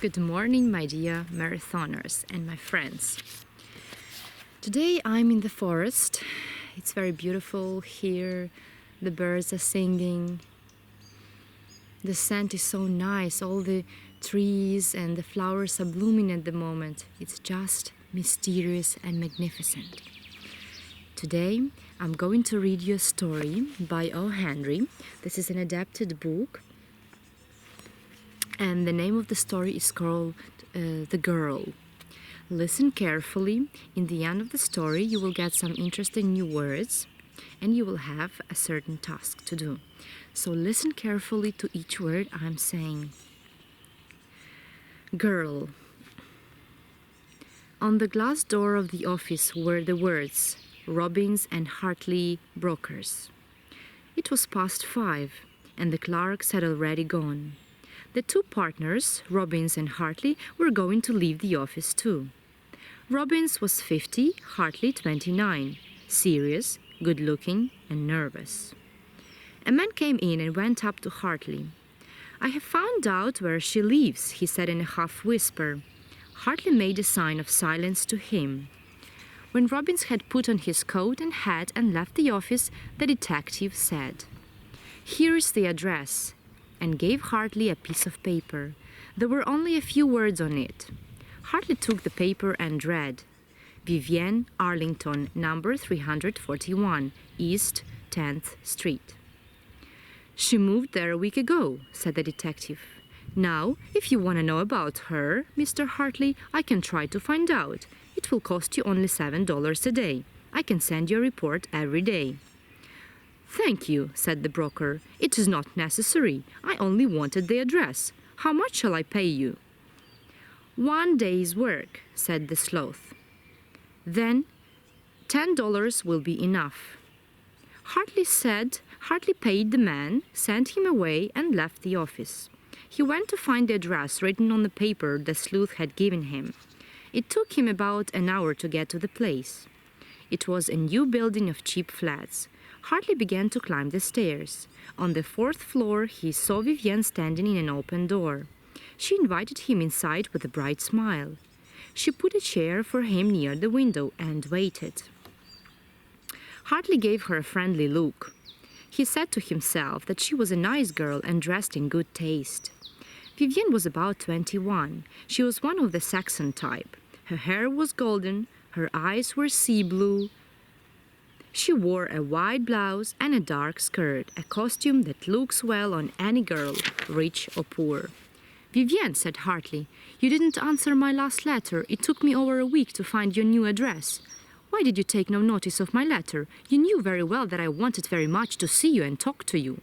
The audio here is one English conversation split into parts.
Good morning, my dear marathoners and my friends. Today I'm in the forest. It's very beautiful here. The birds are singing. The scent is so nice. All the trees and the flowers are blooming at the moment. It's just mysterious and magnificent. Today I'm going to read you a story by O. Henry. This is an adapted book. And the name of the story is called The Girl. Listen carefully. In the end of the story, you will get some interesting new words and you will have a certain task to do. So listen carefully to each word I'm saying. Girl. On the glass door of the office were the words, Robbins and Hartley Brokers. It was past 5 and the clerks had already gone. The two partners, Robbins and Hartley, were going to leave the office too. Robbins was 50, Hartley 29, serious, good-looking, and nervous. A man came in and went up to Hartley. "I have found out where she lives," he said in a half-whisper. Hartley made a sign of silence to him. When Robbins had put on his coat and hat and left the office, the detective said, "Here is the address," and gave Hartley a piece of paper. There were only a few words on it. Hartley took the paper and read, Vivienne, Arlington, number 341, East 10th Street. "She moved there a week ago," said the detective. "Now, if you want to know about her, Mr. Hartley, I can try to find out. It will cost you only $7 a day. I can send you a report every day." "Thank you," said the broker. "It is not necessary. I only wanted the address. How much shall I pay you?" "1 day's work," said the sloth. "Then $10 will be enough." Hartley paid the man, sent him away, and left the office. He went to find the address written on the paper the sleuth had given him. It took him about an hour to get to the place. It was a new building of cheap flats. Hartley began to climb the stairs. On the 4th floor, he saw Vivienne standing in an open door. She invited him inside with a bright smile. She put a chair for him near the window and waited. Hartley gave her a friendly look. He said to himself that she was a nice girl and dressed in good taste. Vivienne was about 21. She was one of the Saxon type. Her hair was golden, her eyes were sea blue. She wore a white blouse and a dark skirt, a costume that looks well on any girl, rich or poor. "Vivienne," said Hartley, "you didn't answer my last letter. It took me over a week to find your new address. Why did you take no notice of my letter? You knew very well that I wanted very much to see you and talk to you."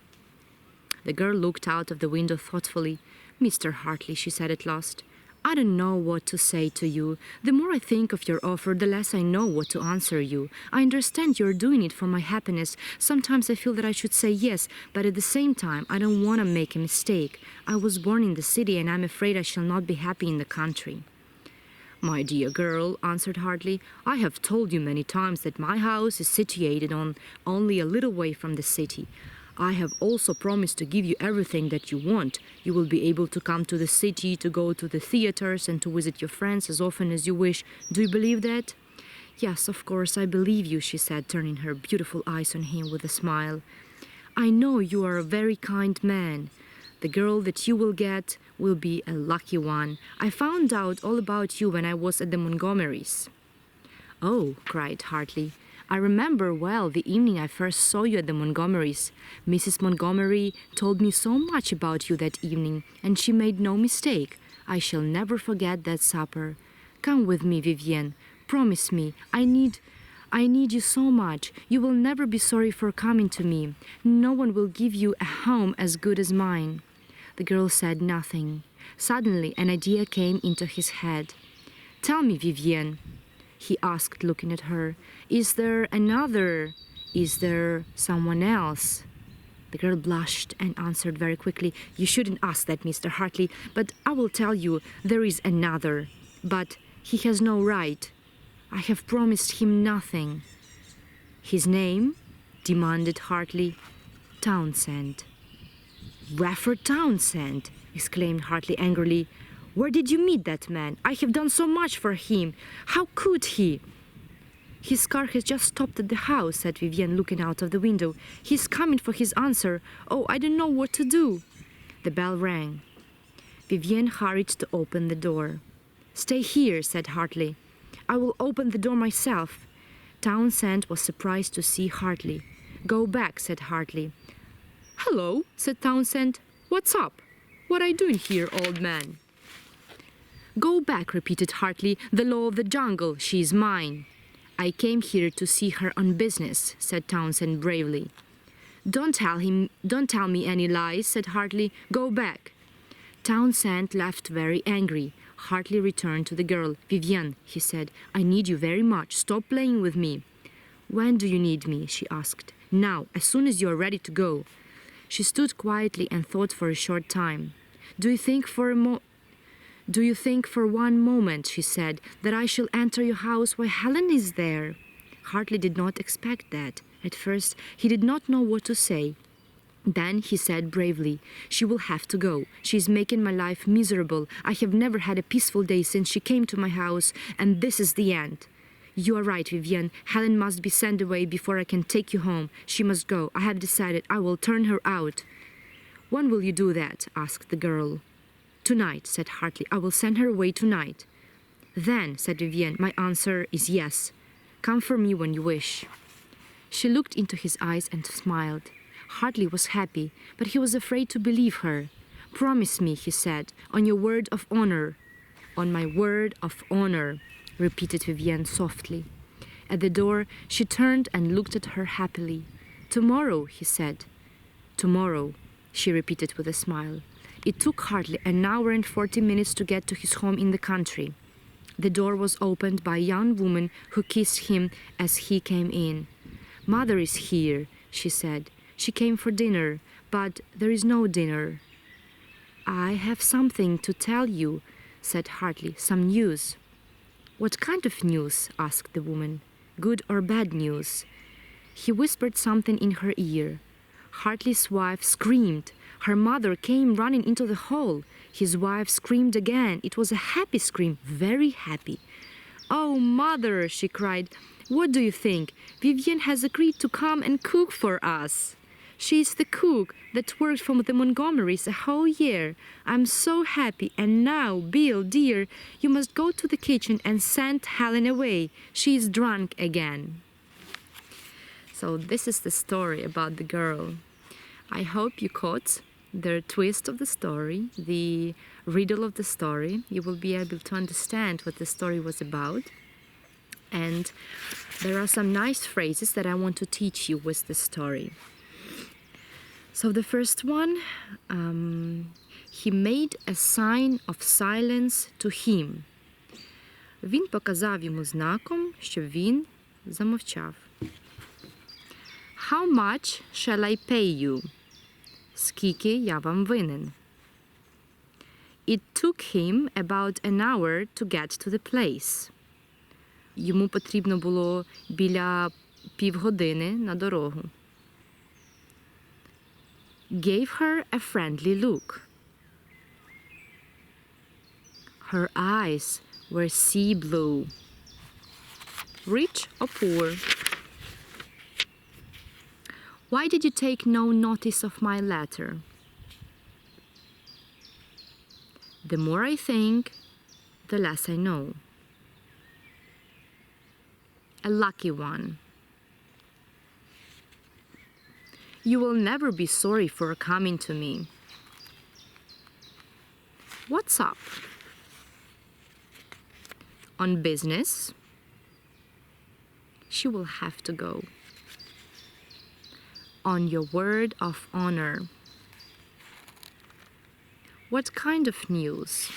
The girl looked out of the window thoughtfully. "Mr. Hartley," she said at last, "I don't know what to say to you. The more I think of your offer, the less I know what to answer you. I understand you're doing it for my happiness. Sometimes I feel that I should say yes, but at the same time, I don't want to make a mistake. I was born in the city, and I'm afraid I shall not be happy in the country." "My dear girl," answered Hartley, "I have told you many times that my house is situated on only a little way from the city. I have also promised to give you everything that you want. You will be able to come to the city, to go to the theaters, and to visit your friends as often as you wish. Do you believe that?" "Yes, of course, I believe you," she said, turning her beautiful eyes on him with a smile. "I know you are a very kind man. The girl that you will get will be a lucky one. I found out all about you when I was at the Montgomerys'." "Oh," cried Hartley. "I remember well the evening I first saw you at the Montgomerys'. Mrs. Montgomery told me so much about you that evening, and she made no mistake. I shall never forget that supper. Come with me, Vivienne. Promise me. I need you so much. You will never be sorry for coming to me. No one will give you a home as good as mine." The girl said nothing. Suddenly an idea came into his head. "Tell me, Vivienne," he asked, looking at her, Is there someone else?" The girl blushed and answered very quickly, "You shouldn't ask that, Mr. Hartley, but I will tell you there is another. But he has no right. I have promised him nothing." "His name?" demanded Hartley. "Townsend." "Rafford Townsend!" exclaimed Hartley angrily. Where did you meet that man? I have done so much for him. How could he? His car has just stopped at the house, said Vivienne, looking out of the window. He's coming for his answer. Oh, I don't know what to do. The bell rang. Vivienne hurried to open the door. Stay here, said Hartley. I will open the door myself. Townsend was surprised to see Hartley. Go back, said Hartley. Hello, said Townsend. What's up? What are you doing here, old man? Go back, repeated Hartley. The law of the jungle. She is mine. I came here to see her on business, said Townsend bravely. Don't tell me any lies, said Hartley. Go back. Townsend left very angry. Hartley returned to the girl. Vivienne, he said, I need you very much. Stop playing with me. When do you need me? She asked. Now, as soon as you are ready to go. She stood quietly and thought for a short time. Do you think for one moment, she said, that I shall enter your house while Helen is there? Hartley did not expect that. At first, he did not know what to say. Then he said bravely, she will have to go. She is making my life miserable. I have never had a peaceful day since she came to my house, and this is the end. You are right, Vivienne. Helen must be sent away before I can take you home. She must go. I have decided I will turn her out. When will you do that? Asked the girl. Tonight, said Hartley. I will send her away tonight. Then, said Vivienne, my answer is yes. Come for me when you wish. She looked into his eyes and smiled. Hartley was happy, but he was afraid to believe her. Promise me, he said, on your word of honor. On my word of honor, repeated Vivienne softly. At the door, she turned and looked at her happily. Tomorrow, he said. Tomorrow, she repeated with a smile. It took Hartley an hour and 40 minutes to get to his home in the country. The door was opened by a young woman who kissed him as he came in. Mother is here, she said. She came for dinner, but there is no dinner. I have something to tell you, said Hartley. Some news. What kind of news? Asked the woman. Good or bad news? He whispered something in her ear. Hartley's wife screamed. Her mother came running into the hall. His wife screamed again. It was a happy scream, very happy. Oh, mother, she cried. What do you think? Vivienne has agreed to come and cook for us. She is the cook that worked for the Montgomerys a whole year. I'm so happy. And now, Bill, dear, you must go to the kitchen and send Helen away. She is drunk again. So this is the story about the girl. I hope you caught the twist of the story, the riddle of the story. You will be able to understand what the story was about. And there are some nice phrases that I want to teach you with the story. So the first one, he made a sign of silence to him. Він показав йому знаком, щоб він замовчав. How much shall I pay you? Скільки я вам винен? It took him about an hour to get to the place. Йому потрібно було біля півгодини на дорогу. Gave her a friendly look. Her eyes were sea blue. Rich or poor? Why did you take no notice of my letter? The more I think, the less I know. A lucky one. You will never be sorry for coming to me. What's up? On business? She will have to go. On your word of honor. What kind of news?